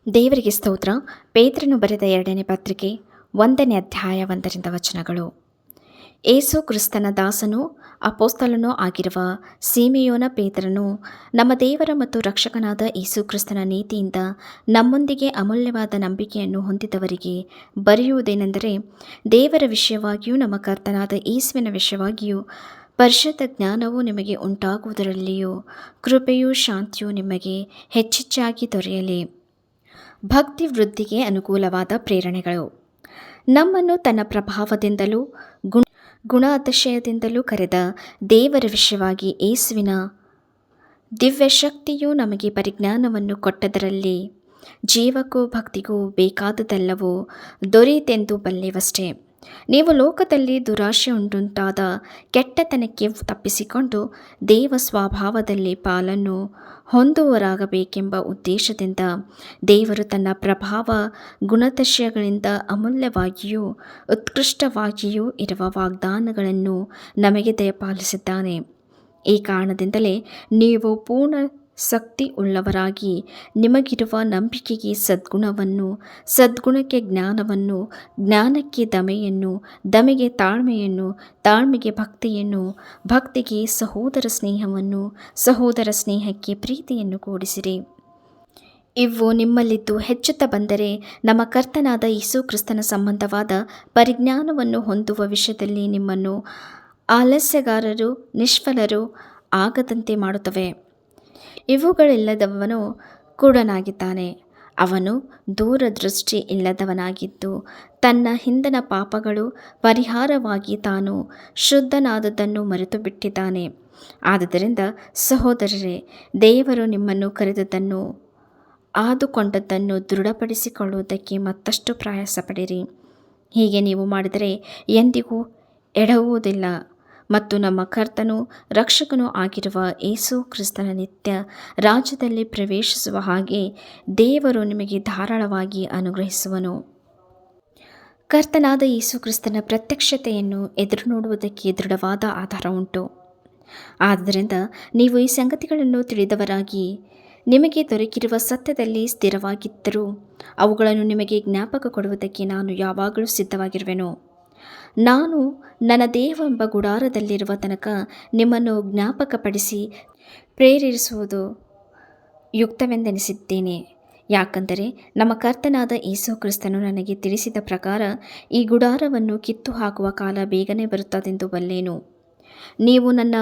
ದೇವರಿಗೆ ಸ್ತೋತ್ರ. ಪೇತ್ರನು ಬರೆದ 2ನೇ ಪತ್ರಿಕೆ 1ನೇ ಅಧ್ಯಾಯ 1ರಿಂದ ವಚನಗಳು. ಏಸು ಕ್ರಿಸ್ತನ ದಾಸನೂ ಅಪೊಸ್ತಲನೂ ಆಗಿರುವ ಸಿಮೆಯೋನ ಪೇತ್ರನು, ನಮ್ಮ ದೇವರ ಮತ್ತು ರಕ್ಷಕನಾದ ಯೇಸು ಕ್ರಿಸ್ತನ ನೀತಿಯಿಂದ ನಮ್ಮೊಂದಿಗೆ ಅಮೂಲ್ಯವಾದ ನಂಬಿಕೆಯನ್ನು ಹೊಂದಿದವರಿಗೆ ಬರೆಯುವುದೇನೆಂದರೆ, ದೇವರ ವಿಷಯವಾಗಿಯೂ ನಮ್ಮ ಕರ್ತನಾದ ಯೇಸುವಿನ ವಿಷಯವಾಗಿಯೂ ಪರಿಶುದ್ಧ ಜ್ಞಾನವು ನಿಮಗೆ ಉಂಟಾಗುವುದರಲ್ಲಿಯೂ ಕೃಪೆಯೂ ಶಾಂತಿಯೂ ನಿಮಗೆ ಹೆಚ್ಚೆಚ್ಚಾಗಿ ದೊರೆಯಲಿ. ಭಕ್ತಿ ವೃದ್ಧಿಗೆ ಅನುಕೂಲವಾದ ಪ್ರೇರಣೆಗಳು. ನಮ್ಮನ್ನು ತನ್ನ ಪ್ರಭಾವದಿಂದಲೂ ಗುಣಾತಿಶಯದಿಂದಲೂ ಕರೆದ ದೇವರ ವಿಷಯವಾಗಿ ಯೇಸುವಿನ ದಿವ್ಯ ಶಕ್ತಿಯು ನಮಗೆ ಪರಿಜ್ಞಾನವನ್ನು ಕೊಟ್ಟದರಲ್ಲಿ ಜೀವಕ್ಕೂ ಭಕ್ತಿಗೂ ಬೇಕಾದುದೆಲ್ಲವೂ ದೊರೆಯಿತೆಂದು ಬಲ್ಲೆವಷ್ಟೇ. ನೀವು ಲೋಕದಲ್ಲಿ ದುರಾಶೆ ಉಂಟಾದ ಕೆಟ್ಟತನಕ್ಕೆ ತಪ್ಪಿಸಿಕೊಂಡು ದೇವ ಸ್ವಭಾವದಲ್ಲಿ ಪಾಲನ್ನು ಹೊಂದುವರಾಗಬೇಕೆಂಬ ಉದ್ದೇಶದಿಂದ ದೇವರು ತನ್ನ ಪ್ರಭಾವ ಗುಣಾತಿಶಯಗಳಿಂದ ಅಮೂಲ್ಯವಾಗಿಯೂ ಉತ್ಕೃಷ್ಟವಾಗಿಯೂ ಇರುವ ವಾಗ್ದಾನಗಳನ್ನು ನಮಗೆ ದಯಪಾಲಿಸಿದ್ದಾನೆ. ಈ ಕಾರಣದಿಂದಲೇ ನೀವು ಪೂರ್ಣ ಶಕ್ತಿ ಉಳ್ಳವರಾಗಿ ನಿಮಗಿರುವ ನಂಬಿಕೆಗೆ ಸದ್ಗುಣವನ್ನು, ಸದ್ಗುಣಕ್ಕೆ ಜ್ಞಾನವನ್ನು, ಜ್ಞಾನಕ್ಕೆ ದಮೆಯನ್ನು, ದಮೆಗೆ ತಾಳ್ಮೆಯನ್ನು, ತಾಳ್ಮೆಗೆ ಭಕ್ತಿಯನ್ನು, ಭಕ್ತಿಗೆ ಸಹೋದರ ಸ್ನೇಹವನ್ನು, ಸಹೋದರ ಸ್ನೇಹಕ್ಕೆ ಪ್ರೀತಿಯನ್ನು ಕೂಡಿಸಿರಿ. ಇವು ನಿಮ್ಮಲ್ಲಿದ್ದು ಹೆಚ್ಚುತ್ತಾ ಬಂದರೆ ನಮ್ಮ ಕರ್ತನಾದ ಯೇಸು ಕ್ರಿಸ್ತನ ಸಂಬಂಧವಾದ ಪರಿಜ್ಞಾನವನ್ನು ಹೊಂದುವ ವಿಷಯದಲ್ಲಿ ನಿಮ್ಮನ್ನು ಆಲಸ್ಯಗಾರರು, ನಿಷ್ಫಲರು ಆಗದಂತೆ ಮಾಡುತ್ತವೆ. ಇವುಗಳಿಲ್ಲದವನು ಕುರುಡನಾಗಿದ್ದಾನೆ. ಅವನು ದೂರದೃಷ್ಟಿ ಇಲ್ಲದವನಾಗಿದ್ದು ತನ್ನ ಹಿಂದಿನ ಪಾಪಗಳು ಪರಿಹಾರವಾಗಿ ತಾನು ಶುದ್ಧನಾದದ್ದನ್ನು ಮರೆತು ಬಿಟ್ಟಿದ್ದಾನೆ. ಆದುದರಿಂದ ಸಹೋದರರೇ, ದೇವರು ನಿಮ್ಮನ್ನು ಕರೆದದ್ದನ್ನು ಆದುಕೊಂಡದ್ದನ್ನು ದೃಢಪಡಿಸಿಕೊಳ್ಳುವುದಕ್ಕೆ ಮತ್ತಷ್ಟು ಪ್ರಯಾಸಪಡಿರಿ. ಹೀಗೆ ನೀವು ಮಾಡಿದರೆ ಎಂದಿಗೂ ಎಡವುವುದಿಲ್ಲ ಮತ್ತು ನಮ್ಮ ಕರ್ತನೂ ರಕ್ಷಕನೂ ಆಗಿರುವ ಯೇಸು ಕ್ರಿಸ್ತನ ನಿತ್ಯ ರಾಜ್ಯದಲ್ಲಿ ಪ್ರವೇಶಿಸುವ ಹಾಗೆ ದೇವರು ನಿಮಗೆ ಧಾರಾಳವಾಗಿ ಅನುಗ್ರಹಿಸುವನು. ಕರ್ತನಾದ ಯೇಸು ಕ್ರಿಸ್ತನ ಪ್ರತ್ಯಕ್ಷತೆಯನ್ನು ಎದುರು ನೋಡುವುದಕ್ಕೆ ದೃಢವಾದ ಆಧಾರ ಉಂಟು. ಆದ್ದರಿಂದ ನೀವು ಈ ಸಂಗತಿಗಳನ್ನು ತಿಳಿದವರಾಗಿ ನಿಮಗೆ ದೊರಕಿರುವ ಸತ್ಯದಲ್ಲಿ ಸ್ಥಿರವಾಗಿದ್ದರೂ ಅವುಗಳನ್ನು ನಿಮಗೆ ಜ್ಞಾಪಕ ಕೊಡುವುದಕ್ಕೆ ನಾನು ಯಾವಾಗಲೂ ಸಿದ್ಧವಾಗಿರುವೆನು. ನಾನು ನನ್ನ ದೇಹವೆಂಬ ಗುಡಾರದಲ್ಲಿರುವ ತನಕ ನಿಮ್ಮನ್ನು ಜ್ಞಾಪಕಪಡಿಸಿ ಪ್ರೇರೇಪಿಸುವುದು ಯುಕ್ತವೆಂದೆನಿಸಿದ್ದೇನೆ. ಯಾಕಂದರೆ ನಮ್ಮ ಕರ್ತನಾದ ಯೇಸು ಕ್ರಿಸ್ತನು ನನಗೆ ತಿಳಿಸಿದ ಪ್ರಕಾರ ಈ ಗುಡಾರವನ್ನು ಕಿತ್ತು ಹಾಕುವ ಕಾಲ ಬೇಗನೆ ಬರುತ್ತದೆಂದು ಬಲ್ಲೆನು. ನೀವು ನನ್ನ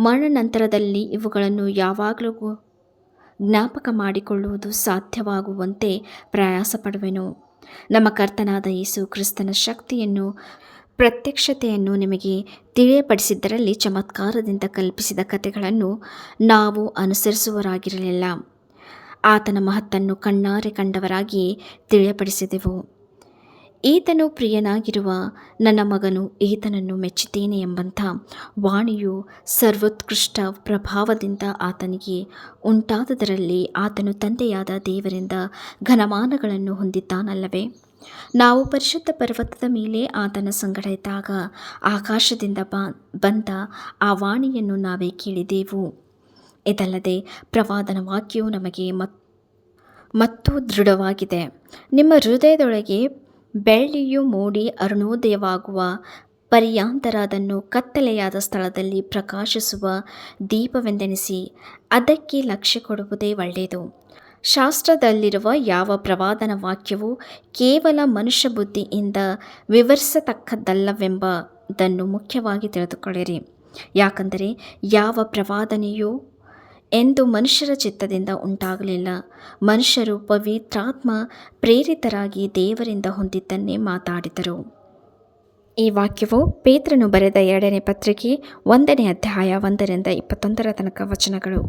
ಮರಣಾನಂತರದಲ್ಲಿ ಇವುಗಳನ್ನು ಯಾವಾಗಲೂ ಜ್ಞಾಪಕ ಮಾಡಿಕೊಳ್ಳುವುದು ಸಾಧ್ಯವಾಗುವಂತೆ ಪ್ರಯಾಸಪಡುವೆನು. ನಮ್ಮ ಕರ್ತನಾದ ಯೇಸು ಕ್ರಿಸ್ತನ ಶಕ್ತಿಯನ್ನು ಪ್ರತ್ಯಕ್ಷತೆಯನ್ನು ನಿಮಗೆ ತಿಳಿಯಪಡಿಸಿದ್ದರಲ್ಲಿ ಚಮತ್ಕಾರದಿಂದ ಕಲ್ಪಿಸಿದ ಕಥೆಗಳನ್ನು ನಾವು ಅನುಸರಿಸುವವರಾಗಿರಲಿಲ್ಲ. ಆತನ ಮಹತ್ತನ್ನು ಕಣ್ಣಾರೆ ಕಂಡವರಾಗಿ ತಿಳಿಯಪಡಿಸಿದೆವು. ಈತನು ಪ್ರಿಯನಾಗಿರುವ ನನ್ನ ಮಗನು, ಈತನನ್ನು ಮೆಚ್ಚಿದ್ದೇನೆ ಎಂಬಂಥ ವಾಣಿಯು ಸರ್ವೋತ್ಕೃಷ್ಟ ಪ್ರಭಾವದಿಂದ ಆತನಿಗೆ ಉಂಟಾದುದರಲ್ಲಿ ಆತನು ತಂದೆಯಾದ ದೇವರಿಂದ ಘನಮಾನಗಳನ್ನು ಹೊಂದಿದ್ದಾನಲ್ಲವೇ. ನಾವು ಪರಿಶುದ್ಧ ಪರ್ವತದ ಮೇಲೆ ಆತನ ಸಂಗಡ ಇದ್ದಾಗ ಆಕಾಶದಿಂದ ಬಂದ ಆ ವಾಣಿಯನ್ನು ನಾವೇ ಕೇಳಿದೆವು. ಇದಲ್ಲದೆ ಪ್ರವಾದನ ವಾಕ್ಯವು ನಮಗೆ ಮತ್ತು ದೃಢವಾಗಿದೆ. ನಿಮ್ಮ ಹೃದಯದೊಳಗೆ ಬೆಳ್ಳಿಯು ಮೂಡಿ ಅರುಣೋದಯವಾಗುವ ಪರ್ಯಂತರ ಅದನ್ನು ಕತ್ತಲೆಯಾದ ಸ್ಥಳದಲ್ಲಿ ಪ್ರಕಾಶಿಸುವ ದೀಪವೆಂದೆಣಿಸಿ ಅದಕ್ಕೆ ಲಕ್ಷ್ಯ ಕೊಡುವುದೇ ಒಳ್ಳೆಯದು. ಶಾಸ್ತ್ರದಲ್ಲಿರುವ ಯಾವ ಪ್ರವಾದನ ವಾಕ್ಯವೂ ಕೇವಲ ಮನುಷ್ಯ ಬುದ್ಧಿಯಿಂದ ವಿವರಿಸತಕ್ಕದ್ದಲ್ಲವೆಂಬುದನ್ನು ಮುಖ್ಯವಾಗಿ ತಿಳಿದುಕೊಳ್ಳಿರಿ. ಯಾಕಂದರೆ ಯಾವ ಪ್ರವಾದನೆಯೂ ಎಂದು ಮನುಷ್ಯರ ಚಿತ್ತದಿಂದ ಉಂಟಾಗಲಿಲ್ಲ. ಮನುಷ್ಯರು ಪವಿತ್ರಾತ್ಮ ಪ್ರೇರಿತರಾಗಿ ದೇವರಿಂದ ಹೊಂದಿದ್ದನ್ನೇ ಮಾತಾಡಿದರು. ಈ ವಾಕ್ಯವು ಪೇತ್ರನು ಬರೆದ 2ನೇ ಪತ್ರಿಕೆ 1ನೇ ಅಧ್ಯಾಯ 1ರಿಂದ 21 ತನಕ ವಚನಗಳು.